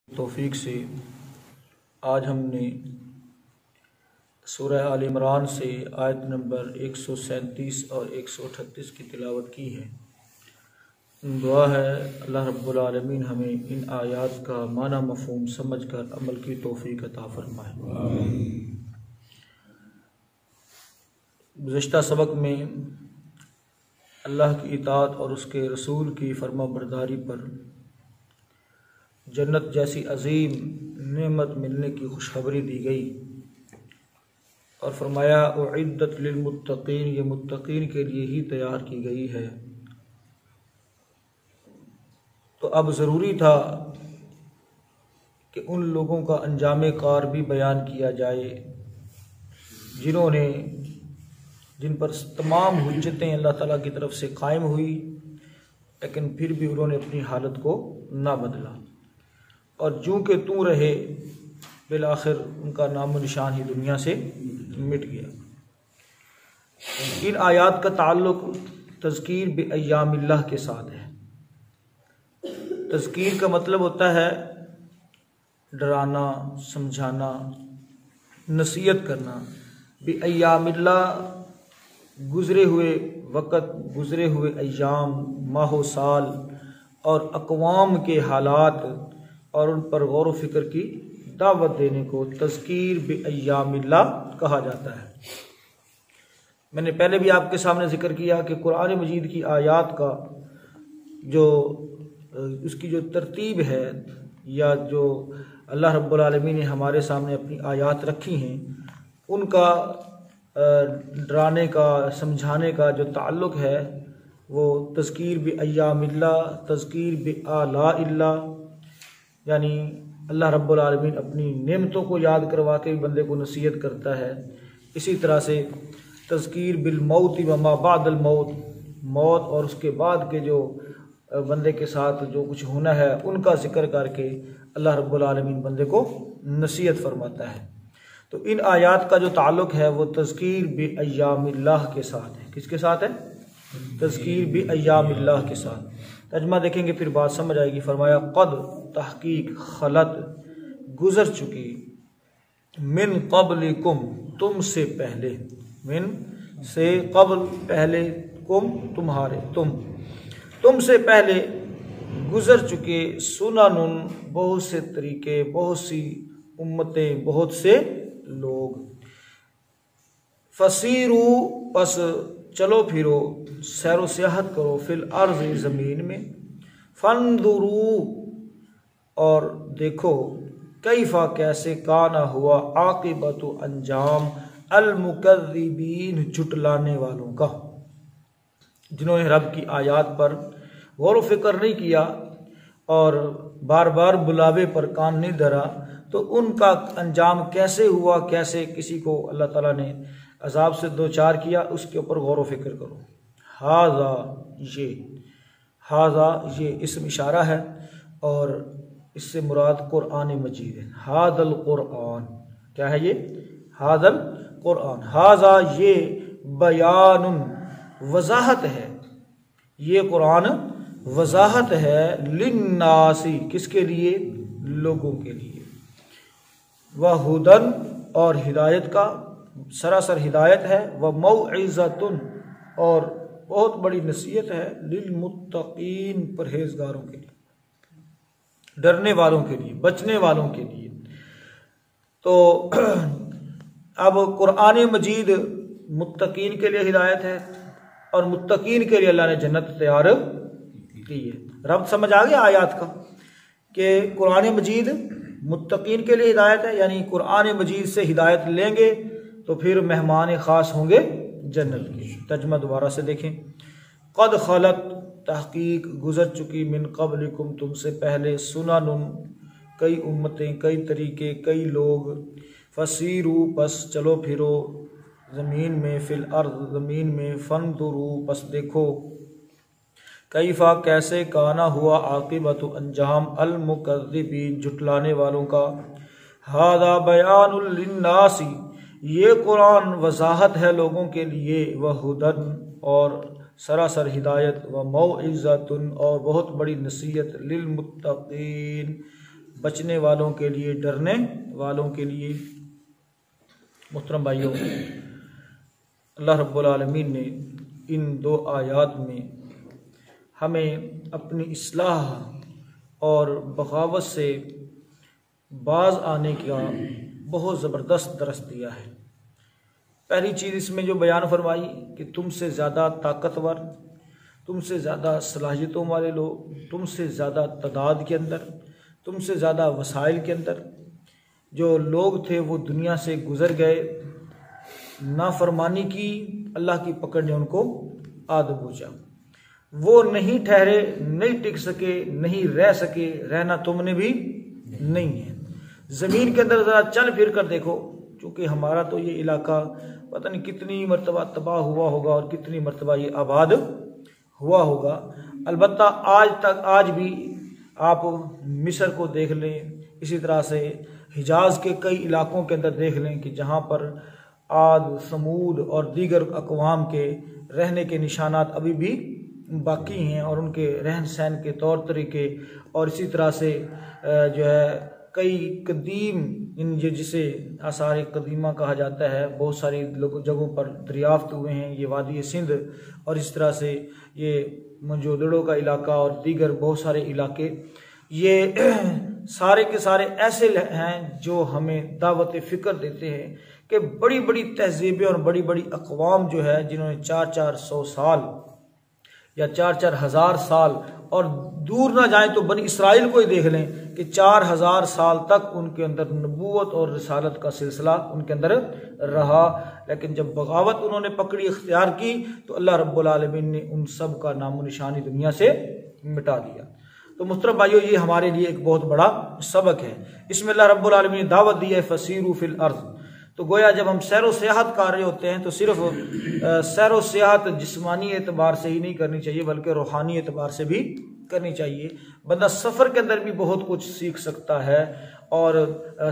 توفیق سے آج ہم نے سورہ آل عمران سے آیت نمبر 137 اور 138 کی تلاوت کی ہے۔ دعا ہے اللہ رب العالمین ہمیں ان آیات کا معنی مفہوم سمجھ کر عمل کی توفیق عطا فرمائے۔ گزشتہ سبق میں اللہ کی اطاعت اور اس کے رسول کی فرما برداری پر جنت جیسی عظیم نعمت ملنے کی خوشخبری دی گئی اور فرمایا اعدت للمتقین، یہ متقین کے لیے ہی تیار کی گئی ہے۔ تو اب ضروری تھا کہ ان لوگوں کا انجام کار بھی بیان کیا جائے جن پر تمام حجتیں اللہ تعالیٰ کی طرف سے قائم ہوئی، لیکن پھر بھی انہوں نے اپنی حالت کو نہ بدلا اور جوں کہ توں رہے، بالآخر ان کا نام و نشان ہی دنیا سے مٹ گیا۔ ان آیات کا تعلق تذکیر بایام اللہ کے ساتھ ہے۔ تذکیر کا مطلب ہوتا ہے ڈرانا، سمجھانا، نصیحت کرنا۔ بایام اللہ گزرے ہوئے وقت، گزرے ہوئے ایام، ماہ و سال اور اقوام کے حالات اور ان پر غور و فکر کی دعوت دینے کو تذکیر بایام اللہ کہا جاتا ہے۔ میں نے پہلے بھی آپ کے سامنے ذکر کیا کہ قرآن مجید کی آیات کا اس کی جو ترتیب ہے یا جو اللہ رب العالمین نے ہمارے سامنے اپنی آیات رکھی ہیں، ان کا ڈرانے کا، سمجھانے کا جو تعلق ہے وہ تذکیر بایام اللہ، تذکیر بآلاء اللہ، یعنی اللہ رب العالمین اپنی نعمتوں کو یاد کروا کے بندے کو نصیحت کرتا ہے۔ اسی طرح سے تذکیر بالموت وما بعد الموت، موت اور اس کے بعد کے جو بندے کے ساتھ جو کچھ ہونا ہے ان کا ذکر کر کے اللہ رب العالمین بندے کو نصیحت فرماتا ہے۔ تو ان آیات کا جو تعلق ہے وہ تذکیر بایام اللہ کے ساتھ ہے۔ کس کے ساتھ ہے؟ تذکیر بایام اللہ کے ساتھ۔ ترجمہ دیکھیں گے پھر بات سمجھ آئے گی۔ فرمایا قد، تحقیق، خلط، گزر چکی، من قبلکم، تم سے پہلے، من سے قبل، پہلے، کم، تمہارے، تم سے پہلے گزر چکے، سنن، بہت سے طریقے، بہت سی امتیں، بہت سے لوگ، فسیرو، پس چلو پھرو، سیر و سیاحت کرو، فی الارض، زمین میں، فانظرو، اور دیکھو، کیفا، کیسے، کانا، ہوا، عاقبت، انجام، المکذبین، جھٹلانے والوں کا، جنہوں نے رب کی آیات پر غور و فکر نہیں کیا اور بار بار بلاوے پر کان نہیں دھرا، تو ان کا انجام کیسے ہوا، کیسے کسی کو اللہ تعالیٰ نے عذاب سے دوچار کیا، اس کے اوپر غور و فکر کرو۔ ہاذا یہ اسم اشارہ ہے اور اس سے مراد قرآن مجید ہے۔ ھذا القرآن، کیا ہے یہ؟ ھذا القرآن، ھذا یہ، بیان، وضاحت ہے، یہ قرآن وضاحت ہے، للناس، کس کے لیے؟ لوگوں کے لیے، وہدن، اور ہدایت کا، سراسر ہدایت ہے، وموعظۃ، اور بہت بڑی نصیحت ہے، للمتقین، پرہیزگاروں کے لیے، ڈرنے والوں کے لیے، بچنے والوں کے لیے۔ تو اب قرآن مجید متقین کے لیے ہدایت ہے اور متقین کے لیے اللہ نے جنت تیار کی ہے۔ ربط سمجھ آ گیا آیات کا کہ قرآن مجید متقین کے لیے ہدایت ہے، یعنی قرآن مجید سے ہدایت لیں گے تو پھر مہمان خاص ہوں گے جنت کے۔ ترجمہ دوبارہ سے دیکھیں۔ قد خلت، تحقیق گزر چکی، من قبلکم، تم سے پہلے، سنن، کئی امتیں، کئی طریقے، کئی لوگ، فسیرو، پس چلو پھرو، زمین میں، فی الارض، زمین میں، فانظرو، پس دیکھو، کیفا، کیسے، کانا، ہوا، عاقبت، انجام، المکذبین، جھٹلانے والوں کا۔ ھذا بیان للناس، یہ قرآن وضاحت ہے لوگوں کے لیے، وہدن، اور سراسر ہدایت، وموعظۃ، اور بہت بڑی نصیحت، للمتقین، بچنے والوں کے لیے، ڈرنے والوں کے لیے۔ محترم بھائیوں، اللہ رب العالمین نے ان 2 آیات میں ہمیں اپنی اصلاح اور بغاوت سے باز آنے کا بہت زبردست درس دیا ہے۔ پہلی چیز اس میں جو بیان فرمائی کہ تم سے زیادہ طاقتور، تم سے زیادہ صلاحیتوں والے لوگ، تم سے زیادہ تعداد کے اندر، تم سے زیادہ وسائل کے اندر جو لوگ تھے وہ دنیا سے گزر گئے، نافرمانی کی، اللہ کی پکڑ نے ان کو آ دبوچا، وہ نہیں ٹھہرے، نہیں ٹک سکے، نہیں رہ سکے، رہنا تم نے بھی نہیں ہے۔ زمین کے اندر ذرا چل پھر کر دیکھو، چونکہ ہمارا تو یہ علاقہ پتہ نہیں کتنی مرتبہ تباہ ہوا ہوگا اور کتنی مرتبہ یہ آباد ہوا ہوگا۔ البتہ آج بھی آپ مصر کو دیکھ لیں، اسی طرح سے حجاز کے کئی علاقوں کے اندر دیکھ لیں کہ جہاں پر عاد، ثمود اور دیگر اقوام کے رہنے کے نشانات ابھی بھی باقی ہیں، اور ان کے رہن سہن کے طور طریقے، اور اسی طرح سے جو ہے کئی قدیم جسے آثار قدیمہ کہا جاتا ہے، بہت ساری جگہوں پر دریافت ہوئے ہیں۔ یہ وادی سندھ اور اس طرح سے یہ منجودڑوں کا علاقہ اور دیگر بہت سارے علاقے، یہ سارے کے سارے ایسے ہیں جو ہمیں دعوت فکر دیتے ہیں کہ بڑی بڑی تہذیبیں اور بڑی بڑی اقوام جو ہے جنہوں نے 400 سال یا 4,000 سال، اور دور نہ جائیں تو بنی اسرائیل کو ہی دیکھ لیں کہ 4,000 سال تک ان کے اندر نبوت اور رسالت کا سلسلہ ان کے اندر رہا، لیکن جب بغاوت انہوں نے پکڑی، اختیار کی، تو اللہ رب العالمین نے ان سب کا نام و نشانی دنیا سے مٹا دیا۔ تو محترم بھائیو، یہ ہمارے لیے ایک بہت بڑا سبق ہے۔ اس میں اللہ رب العالمین نے دعوت دی ہے فسیروا فی الارض۔ تو گویا جب ہم سیر و سیاحت کر رہے ہوتے ہیں تو صرف سیر و سیاحت جسمانی اعتبار سے ہی نہیں کرنی چاہیے، بلکہ روحانی اعتبار سے بھی کرنی چاہیے۔ بندہ سفر کے اندر بھی بہت کچھ سیکھ سکتا ہے اور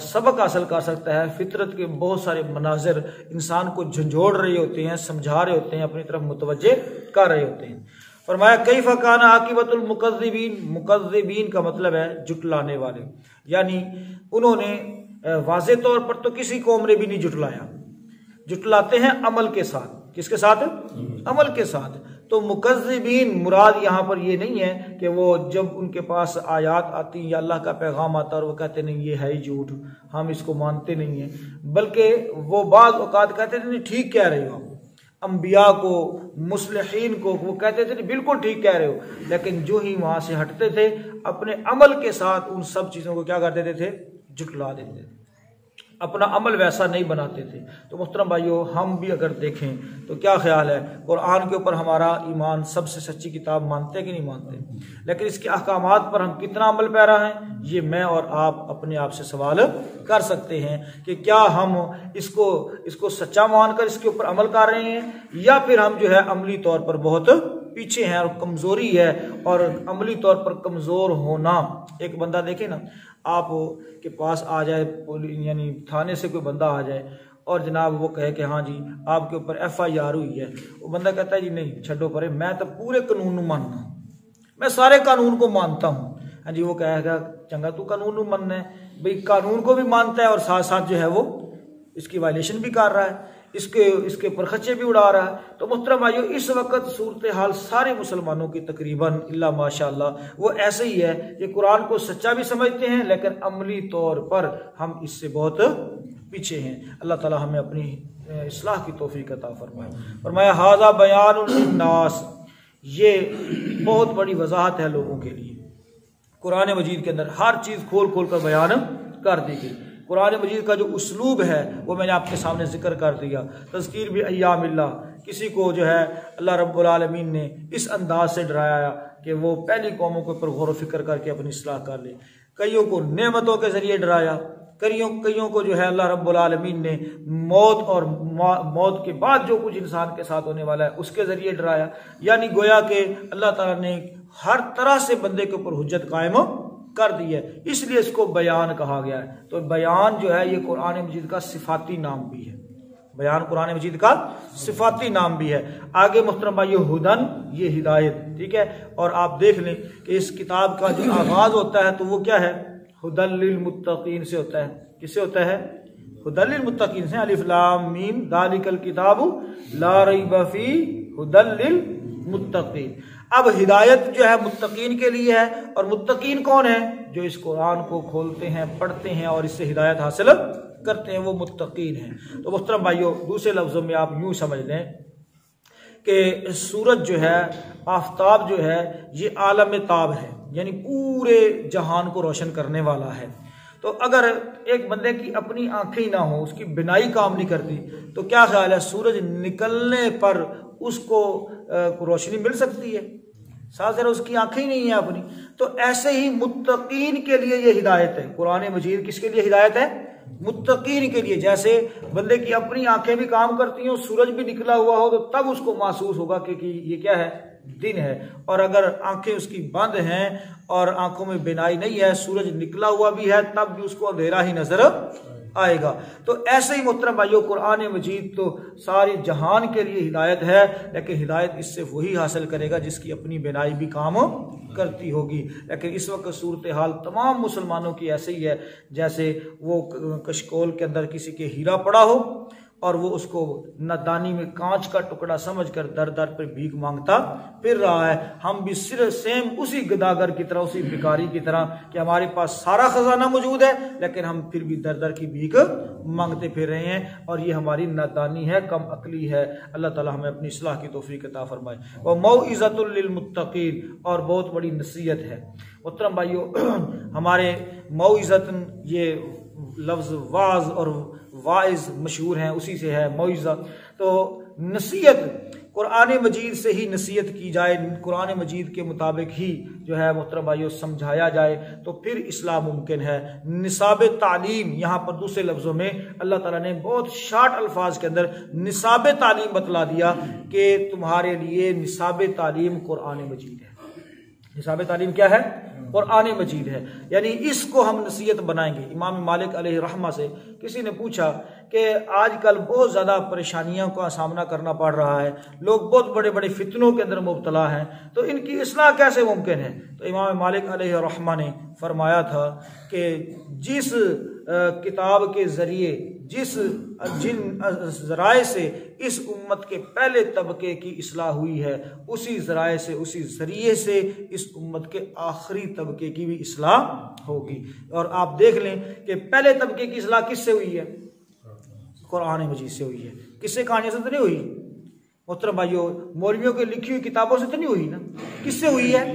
سبق حاصل کر سکتا ہے۔ فطرت کے بہت سارے مناظر انسان کو جھنجھوڑ رہے ہوتے ہیں، سمجھا رہے ہوتے ہیں، اپنی طرف متوجہ کر رہے ہوتے ہیں۔ فرمایا کیف کان عاقبۃ المکذبین، مکذبین کا مطلب ہے جھٹلانے والے، یعنی انہوں نے واضح طور پر تو کسی قوم نے بھی نہیں جھٹلایا، جھٹلاتے ہیں عمل کے ساتھ۔ کس کے ساتھ؟ عمل کے ساتھ۔ تو مکذبین مراد یہاں پر یہ نہیں ہے کہ وہ جب ان کے پاس آیات آتی یا اللہ کا پیغام آتا اور وہ کہتے نہیں یہ ہے ہی جھوٹ، ہم اس کو مانتے نہیں ہیں، بلکہ وہ بعض اوقات کہتے تھے نہیں ٹھیک کہہ رہے ہو، انبیاء کو، مصلحین کو وہ کہتے تھے بالکل ٹھیک کہہ رہے ہو، لیکن جو ہی وہاں سے ہٹتے تھے اپنے عمل کے ساتھ ان سب چیزوں کو کیا کر دیتے تھے؟ جھٹلا دیتے تھے، اپنا عمل ویسا نہیں بناتے تھے۔ تو محترم بھائیو، ہم بھی اگر دیکھیں تو کیا خیال ہے، قرآن کے اوپر ہمارا ایمان سب سے سچی کتاب مانتے کہ نہیں مانتے، لیکن اس کے احکامات پر ہم کتنا عمل پیرا ہیں، یہ میں اور آپ اپنے آپ سے سوال کر سکتے ہیں کہ کیا ہم اس کو سچا مان کر اس کے اوپر عمل کر رہے ہیں، یا پھر ہم جو ہے عملی طور پر بہت پیچھے ہیں اور کمزوری ہے۔ اور عملی طور پر کمزور ہونا، ایک بندہ دیکھیں نا، آپ کے پاس آ جائے، یعنی تھانے سے کوئی بندہ آ جائے اور جناب وہ کہے کہ ہاں جی آپ کے اوپر FIR ہوئی ہے، وہ بندہ کہتا ہے جی نہیں چھڈو پرے، میں تو پورے قانون ماننا ہوں، میں سارے قانون کو مانتا ہوں۔ ہاں جی وہ کہے گا چنگا تو قانون ماننا ہے، بھئی قانون کو بھی مانتا ہے اور ساتھ ساتھ جو ہے وہ اس کی وائلیشن بھی کر رہا ہے، اس کے اوپر خچے بھی اڑا رہا ہے۔ تو محترم بھائیو، اس وقت صورتحال سارے مسلمانوں کی تقریباً اللہ ماشاء اللہ وہ ایسے ہی ہے کہ قرآن کو سچا بھی سمجھتے ہیں لیکن عملی طور پر ہم اس سے بہت پیچھے ہیں۔ اللہ تعالی ہمیں اپنی اصلاح کی توفیق عطا فرمائے۔ فرمایا ھذا بیان للناس، یہ بہت بڑی وضاحت ہے لوگوں کے لیے۔ قرآن مجید کے اندر ہر چیز کھول کھول کر بیان کر دی گئی۔ قرآن مجید کا جو اسلوب ہے وہ میں نے آپ کے سامنے ذکر کر دیا۔ تذکیر بھی ایام اللہ، کسی کو جو ہے اللہ رب العالمین نے اس انداز سے ڈرایا کہ وہ پہلی قوموں کے اوپر غور و فکر کر کے اپنی اصلاح کر لے، کئیوں کو نعمتوں کے ذریعے ڈرایا، کئیوں کو جو ہے اللہ رب العالمین نے موت اور موت کے بعد جو کچھ انسان کے ساتھ ہونے والا ہے اس کے ذریعے ڈرایا۔ یعنی گویا کہ اللہ تعالیٰ نے ہر طرح سے بندے کے اوپر حجت قائم کر دی ہے، اس لیے اس کو بیان کہا گیا ہے۔ تو بیان جو ہے یہ قرآن مجید کا صفاتی نام بھی ہے، بیان قرآن مجید کا صفاتی نام بھی ہے۔ آگے محترم بھائیو، ہدن یہ ہدایت، ٹھیک ہے، اور آپ دیکھ لیں کہ اس کتاب کا جو آغاز ہوتا ہے تو وہ کیا ہے؟ ہدی للمتقین سے ہوتا ہے. کس سے ہوتا ہے؟ ہدی للمتقین سے. الف لام میم ذالک الکتاب لا ریب فیہ ہدی للمتقین. اب ہدایت جو ہے متقین کے لیے ہے، اور متقین کون ہیں؟ جو اس قرآن کو کھولتے ہیں، پڑھتے ہیں اور اس سے ہدایت حاصل کرتے ہیں، وہ متقین ہیں. تو محترم بھائیو، دوسرے لفظوں میں آپ یوں سمجھ لیں کہ سورج جو ہے، آفتاب جو ہے، یہ عالم تاب ہے، یعنی پورے جہان کو روشن کرنے والا ہے. تو اگر ایک بندے کی اپنی آنکھیں ہی نہ ہوں، اس کی بینائی کام نہیں کرتی، تو کیا خیال ہے سورج نکلنے پر اس کو روشنی مل سکتی ہے؟ ساتھ اس کی آنکھیں ہی نہیں ہیں اپنی. تو ایسے ہی متقین کے لیے یہ ہدایت ہے. قرآن مجید کس کے لیے ہدایت ہے؟ متقین کے لیے. جیسے بندے کی اپنی آنکھیں بھی کام کرتی ہوں، سورج بھی نکلا ہوا ہو، تو تب اس کو محسوس ہوگا کہ یہ کیا ہے؟ دن ہے. اور اگر آنکھیں اس کی بند ہیں اور آنکھوں میں بینائی نہیں ہے، سورج نکلا ہوا بھی ہے، تب بھی اس کو اندھیرا ہی نظر آئے گا. تو ایسے ہی محترم بھائیو، قرآن مجید تو ساری جہان کے لیے ہدایت ہے، لیکن ہدایت اس سے وہی حاصل کرے گا جس کی اپنی بینائی بھی کام کرتی ہوگی. لیکن اس وقت صورتحال تمام مسلمانوں کی ایسے ہی ہے جیسے وہ کشکول کے اندر کسی کے ہیرا پڑا ہو اور وہ اس کو نادانی میں کانچ کا ٹکڑا سمجھ کر در در پر بھیک مانگتا پھر رہا ہے. ہم بھی صرف سیم اسی گداگر کی طرح، اسی بھکاری کی طرح کہ ہمارے پاس سارا خزانہ موجود ہے، لیکن ہم پھر بھی در در کی بھیک مانگتے پھر رہے ہیں، اور یہ ہماری نادانی ہے، کم عقلی ہے. اللہ تعالی ہمیں اپنی اصلاح کی توفیق عطا فرمائے. وَمَوْعِظَةٌ لِّلْمُتَّقِينَ، اور بہت بڑی نصیحت ہے. محترم بھائیو، ہمارے موعظۃ، یہ لفظ واعظ اور واعظ مشہور ہیں، اسی سے ہے موعظہ. تو نصیحت قرآن مجید سے ہی نصیحت کی جائے، قرآن مجید کے مطابق ہی جو ہے محترم بھائیو سمجھایا جائے، تو پھر اصلاح ممکن ہے. نصاب تعلیم، یہاں پر دوسرے لفظوں میں اللہ تعالیٰ نے بہت شارٹ الفاظ کے اندر نصاب تعلیم بتلا دیا کہ تمہارے لیے نصاب تعلیم قرآن مجید ہے. نصاب تعلیم کیا ہے؟ قرآن مجید ہے. یعنی اس کو ہم نصیحت بنائیں گے. امام مالک علیہ رحمہ سے کسی نے پوچھا کہ آج کل بہت زیادہ پریشانیوں کا سامنا کرنا پڑ رہا ہے، لوگ بہت بڑے بڑے فتنوں کے اندر مبتلا ہیں، تو ان کی اصلاح کیسے ممکن ہے؟ تو امام مالک علیہ رحمہ نے فرمایا تھا کہ جس کتاب کے ذریعے، جن ذرائع سے اس امت کے پہلے طبقے کی اصلاح ہوئی ہے، اسی ذرائع سے، اسی ذریعے سے اس امت کے آخری طبقے کی بھی اصلاح ہوگی. اور آپ دیکھ لیں کہ پہلے طبقے کی اصلاح کس سے ہوئی ہے؟ قرآن مجید سے ہوئی ہے. کس سے؟ کہانیوں سے تو نہیں ہوئی محترم بھائیو، مولویوں کے لکھی ہوئی کتابوں سے تو نہیں ہوئی نا. کس سے ہوئی ہے؟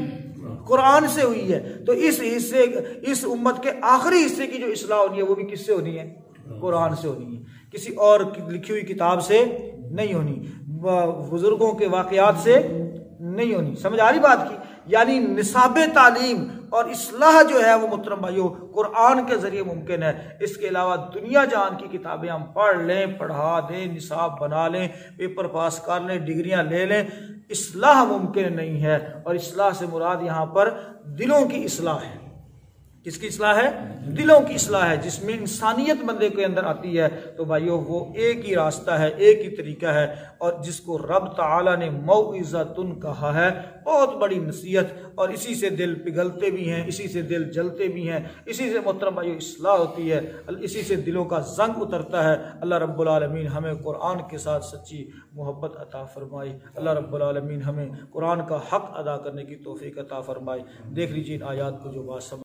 قرآن سے ہوئی ہے. تو اس امت کے آخری حصے کی جو اصلاح ہونی ہے وہ بھی کس سے ہونی ہے؟ قرآن سے ہونی ہے، کسی اور لکھی ہوئی کتاب سے نہیں ہونی، بزرگوں کے واقعات سے نہیں ہونی. سمجھ آ رہی بات کی؟ یعنی نصاب تعلیم اور اصلاح جو ہے وہ محترم بھائیو قرآن کے ذریعے ممکن ہے. اس کے علاوہ دنیا جان کی کتابیں ہم پڑھ لیں، پڑھا دیں، نصاب بنا لیں، پیپر پاس کر لیں، ڈگریاں لے لیں، اصلاح ممکن نہیں ہے. اور اصلاح سے مراد یہاں پر دلوں کی اصلاح ہے. کس کی اصلاح ہے؟ دلوں کی اصلاح ہے، جس میں انسانیت بندے کے اندر آتی ہے. تو بھائیو وہ ایک ہی راستہ ہے، ایک ہی طریقہ ہے، اور جس کو رب تعالی نے موعظۃ کہا ہے، بہت بڑی نصیحت. اور اسی سے دل پگھلتے بھی ہیں، اسی سے دل جلتے بھی ہیں، اسی سے محترم بھائیو اصلاح ہوتی ہے، اسی سے دلوں کا زنگ اترتا ہے. اللہ رب العالمین ہمیں قرآن کے ساتھ سچی محبت عطا فرمائے. اللہ رب العالمین ہمیں قرآن کا حق ادا کرنے کی توفیق عطا فرمائے. دیکھ لیجیے ان آیات کو جو بات سمجھ